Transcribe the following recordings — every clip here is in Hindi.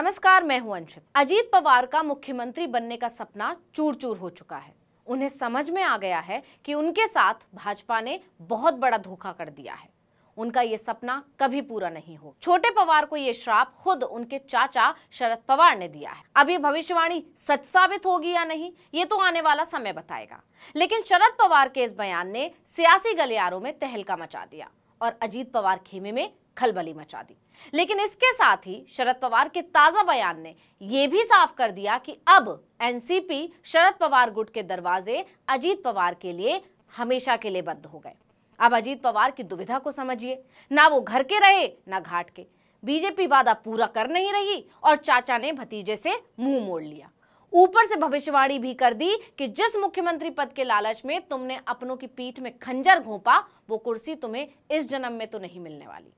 नमस्कार, मैं हूं अंशित। अजीत पवार का मुख्यमंत्री बनने का सपना चूर चूर हो चुका है। उन्हें समझ में आ गया है कि उनके साथ भाजपा ने बहुत बड़ा धोखा कर दिया है। उनका ये सपना कभी पूरा नहीं हो। छोटे पवार को ये श्राप खुद उनके चाचा शरद पवार ने दिया है। अब ये भविष्यवाणी सच साबित होगी या नहीं, ये तो आने वाला समय बताएगा। लेकिन शरद पवार के इस बयान ने सियासी गलियारों में तहलका मचा दिया और अजीत पवार खेमे में खलबली मचा दी। लेकिन इसके साथ ही शरद पवार के ताजा बयान ने यह भी साफ कर दिया कि अब एनसीपी शरद पवार गुट के दरवाजे अजीत पवार के लिए हमेशा के लिए बंद हो गए। अब अजीत पवार की दुविधा को समझिए, ना वो घर के रहे ना घाट के। बीजेपी वादा पूरा कर नहीं रही और चाचा ने भतीजे से मुंह मोड़ लिया। ऊपर से भविष्यवाणी भी कर दी कि जिस मुख्यमंत्री पद के लालच में तुमने अपनों की पीठ में खंजर घोंपा, वो कुर्सी तुम्हें इस जन्म में तो नहीं मिलने वाली।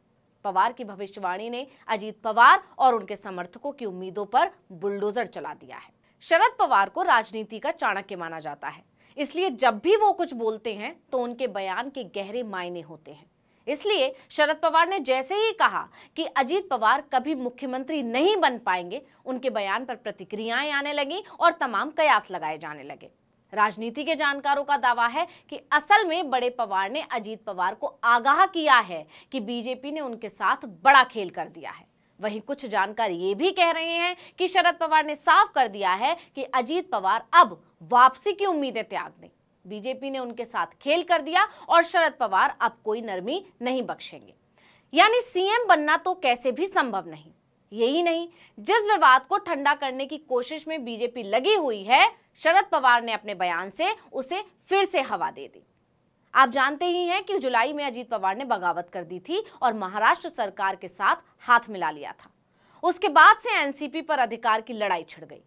पवार की भविष्यवाणी ने अजीत पवार और उनके समर्थकों की उम्मीदों पर बुलडोजर चला दिया है। शरद पवार को राजनीति का चाणक्य माना जाता है, इसलिए जब भी वो कुछ बोलते हैं तो उनके बयान के गहरे मायने होते हैं। इसलिए शरद पवार ने जैसे ही कहा कि अजीत पवार कभी मुख्यमंत्री नहीं बन पाएंगे, उनके बयान पर प्रतिक्रियाएं आने लगी और तमाम कयास लगाए जाने लगे। राजनीति के जानकारों का दावा है कि असल में बड़े पवार ने अजीत पवार को आगाह किया है कि बीजेपी ने उनके साथ बड़ा खेल कर दिया है। वहीं कुछ जानकार ये भी कह रहे हैं कि शरद पवार ने साफ कर दिया है कि अजीत पवार अब वापसी की उम्मीदें त्याग दें। बीजेपी ने उनके साथ खेल कर दिया और शरद पवार अब कोई नरमी नहीं बख्शेंगे। यानी सीएम बनना तो कैसे भी संभव नहीं। यही नहीं, जिस विवाद को ठंडा करने की कोशिश में बीजेपी लगी हुई है, शरद पवार ने अपने बयान से उसे फिर से हवा दे दी। आप जानते ही हैं कि जुलाई में अजीत पवार ने बगावत कर दी थी और महाराष्ट्र सरकार के साथ हाथ मिला लिया था। उसके बाद से एनसीपी पर अधिकार की लड़ाई छिड़ गई।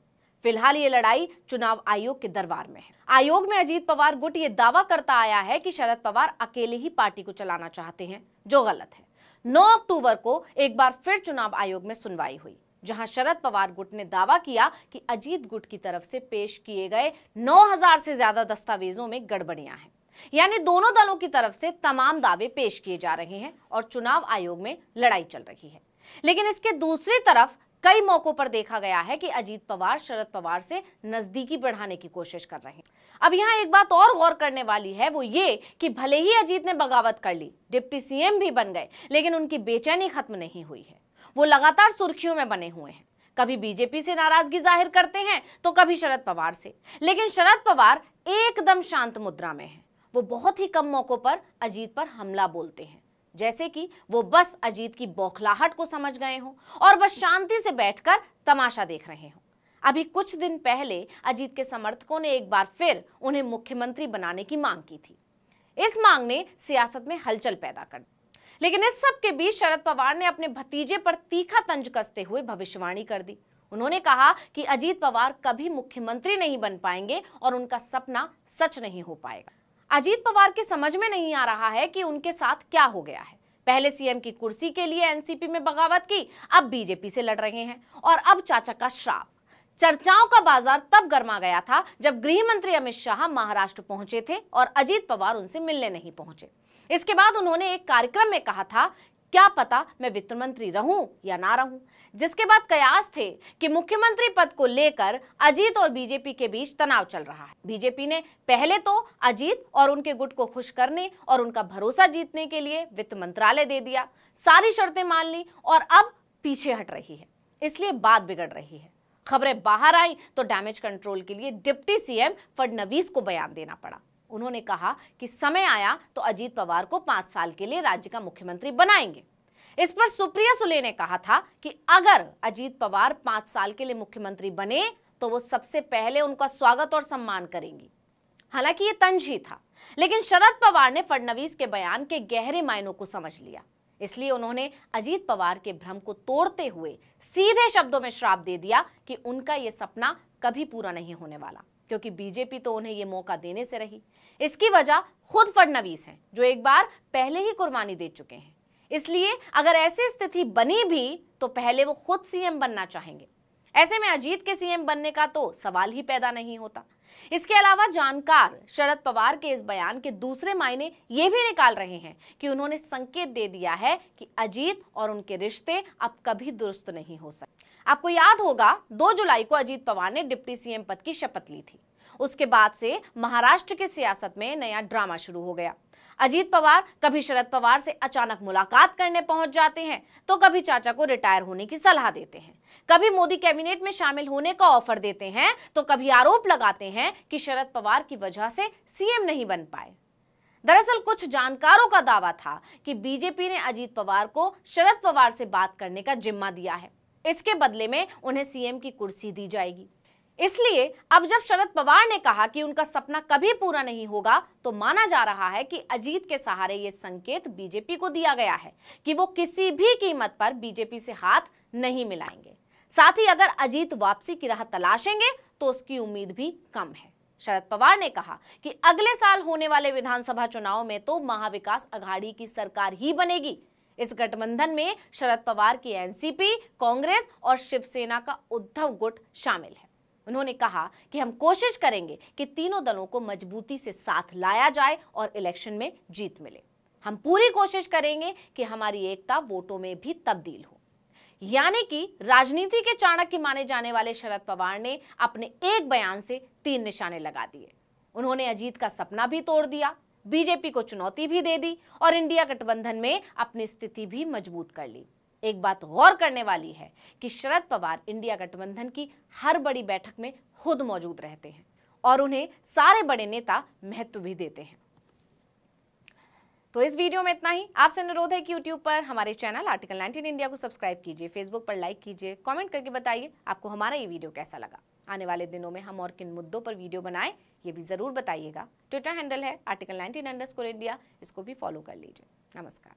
फिलहाल ये लड़ाई चुनाव आयोग के दरबार में है। आयोग में अजीत पवार गुट ये दावा करता आया है कि शरद पवार अकेले ही पार्टी को चलाना चाहते हैं, जो गलत है। 9 अक्टूबर को एक बार फिर चुनाव आयोग में सुनवाई हुई, जहां शरद पवार गुट ने दावा किया कि अजीत गुट की तरफ से पेश किए गए 9000 से ज्यादा दस्तावेजों में गड़बड़ियां हैं। यानी दोनों दलों की तरफ से तमाम दावे पेश किए जा रहे हैं और चुनाव आयोग में लड़ाई चल रही है। लेकिन इसके दूसरी तरफ कई मौकों पर देखा गया है कि अजीत पवार शरद पवार से नजदीकी बढ़ाने की कोशिश कर रहे हैं। अब यहाँ एक बात और गौर करने वाली है, वो ये कि भले ही अजीत ने बगावत कर ली, डिप्टी सीएम भी बन गए, लेकिन उनकी बेचैनी खत्म नहीं हुई है। वो लगातार सुर्खियों में बने हुए हैं। कभी बीजेपी से नाराजगी जाहिर करते हैं तो कभी शरद पवार से। लेकिन शरद पवार एकदम शांत मुद्रा में हैं। वो बहुत ही कम मौकों पर अजीत पर हमला बोलते हैं, जैसे कि वो बस अजीत की बौखलाहट को समझ गए हों और बस शांति से बैठकर तमाशा देख रहे हों। अभी कुछ दिन पहले अजीत के समर्थकों ने एक बार फिर उन्हें मुख्यमंत्री बनाने की मांग की थी। इस मांग ने सियासत में हलचल पैदा कर दी। लेकिन इस सब के बीच शरद पवार ने अपने भतीजे पर तीखा तंज कसते हुए भविष्यवाणी कर दी। उन्होंने कहा कि अजीत पवार कभी मुख्यमंत्री नहीं बन पाएंगे और उनका सपना सच नहीं हो पाएगा। अजीत पवार के समझ में नहीं आ रहा है कि उनके साथ क्या हो गया है। पहले सीएम की कुर्सी के लिए एनसीपी में बगावत की, अब बीजेपी से लड़ रहे हैं और अब चाचा का श्राप। चर्चाओं का बाजार तब गर्मा गया था जब गृह मंत्री अमित शाह महाराष्ट्र पहुंचे थे और अजीत पवार उनसे मिलने नहीं पहुंचे। इसके बाद उन्होंने एक कार्यक्रम में कहा था, क्या पता मैं वित्त मंत्री रहूं या ना रहूं, जिसके बाद कयास थे कि मुख्यमंत्री पद को लेकर अजीत और बीजेपी के बीच तनाव चल रहा है। बीजेपी ने पहले तो अजीत और उनके गुट को खुश करने और उनका भरोसा जीतने के लिए वित्त मंत्रालय दे दिया, सारी शर्तें मान ली और अब पीछे हट रही है। इसलिए बात बिगड़ रही है। खबरें बाहर आई तो डैमेज कंट्रोल के लिए डिप्टी सीएम फडणवीस को बयान देना पड़ा। उन्होंने कहा कि समय आया तो अजीत पवार को 5 साल के लिए राज्य का मुख्यमंत्री बनाएंगे। इस पर सुप्रिया सुले ने कहा था कि अगर अजीत पवार 5 साल के लिए मुख्यमंत्री बने तो वो सबसे पहले उनका स्वागत और सम्मान करेंगी। हालांकि ये तंज ही था, लेकिन शरद पवार ने फडणवीस के बयान के गहरे मायनों को समझ लिया। इसलिए उन्होंने अजीत पवार के भ्रम को तोड़ते हुए सीधे शब्दों में श्राप दे दिया कि उनका ये सपना कभी पूरा नहीं होने वाला, क्योंकि बीजेपी तो उन्हें ये मौका देने से रही। इसकी वजह खुद फडणवीस हैं, जो एक बार पहले ही कुर्बानी दे चुके हैं। इसलिए अगर ऐसी स्थिति बनी भी तो पहले वो खुद सीएम बनना चाहेंगे। ऐसे में अजीत के सीएम बनने का तो सवाल ही पैदा नहीं होता। इसके अलावा जानकार शरद पवार के इस बयान के दूसरे मायने ये भी निकाल रहे हैं कि उन्होंने संकेत दे दिया है कि अजीत और उनके रिश्ते अब कभी दुरुस्त नहीं हो सकते। आपको याद होगा 2 जुलाई को अजीत पवार ने डिप्टी सीएम पद की शपथ ली थी। उसके बाद से महाराष्ट्र की सियासत में नया ड्रामा शुरू हो गया। अजीत पवार कभी शरद पवार से अचानक मुलाकात करने पहुंच जाते हैं, तो कभी चाचा को रिटायर होने की सलाह देते हैं, कभी मोदी कैबिनेट में शामिल होने का ऑफर देते हैं, तो कभी आरोप लगाते हैं कि शरद पवार की वजह से सीएम नहीं बन पाए। दरअसल कुछ जानकारों का दावा था कि बीजेपी ने अजीत पवार को शरद पवार से बात करने का जिम्मा दिया है, इसके बदले में उन्हें सीएम की कुर्सी दी जाएगी। इसलिए अब जब शरद पवार ने कहा कि उनका सपना कभी पूरा नहीं होगा, तो माना जा रहा है कि अजीत के सहारे ये संकेत बीजेपी को दिया गया है कि वो किसी भी कीमत पर बीजेपी से हाथ नहीं मिलाएंगे। साथ ही अगर अजीत वापसी की राह तलाशेंगे तो उसकी उम्मीद भी कम है। शरद पवार ने कहा कि अगले साल होने वाले विधानसभा चुनाव में तो महाविकास अघाड़ी की सरकार ही बनेगी। इस गठबंधन में शरद पवार की एनसीपी, कांग्रेस और शिवसेना का उद्धव गुट शामिल है। उन्होंने कहा कि हम कोशिश करेंगे कि तीनों दलों को मजबूती से साथ लाया जाए और इलेक्शन में जीत मिले। हम पूरी कोशिश करेंगे कि हमारी एकता वोटों में भी तब्दील हो। यानी कि राजनीति के चाणक्य माने जाने वाले शरद पवार ने अपने एक बयान से 3 निशाने लगा दिए। उन्होंने अजीत का सपना भी तोड़ दिया, बीजेपी को चुनौती भी दे दी और इंडिया गठबंधन में अपनी स्थिति भी मजबूत कर ली। एक बात गौर करने वाली है कि शरद पवार इंडिया गठबंधन की हर बड़ी बैठक में खुद मौजूद रहते हैं और उन्हें सारे बड़े नेता महत्व भी देते हैं। तो इस वीडियो में इतना ही। आपसे अनुरोध है कि YouTube पर हमारे चैनल आर्टिकल 19 इंडिया को सब्सक्राइब कीजिए, फेसबुक पर लाइक कीजिए, कमेंट करके बताइए आपको हमारा ये वीडियो कैसा लगा। आने वाले दिनों में हम और किन मुद्दों पर वीडियो बनाएं ये भी जरूर बताइएगा। ट्विटर हैंडल है आर्टिकल 19 _ इंडिया, इसको भी फॉलो कर लीजिए। नमस्कार।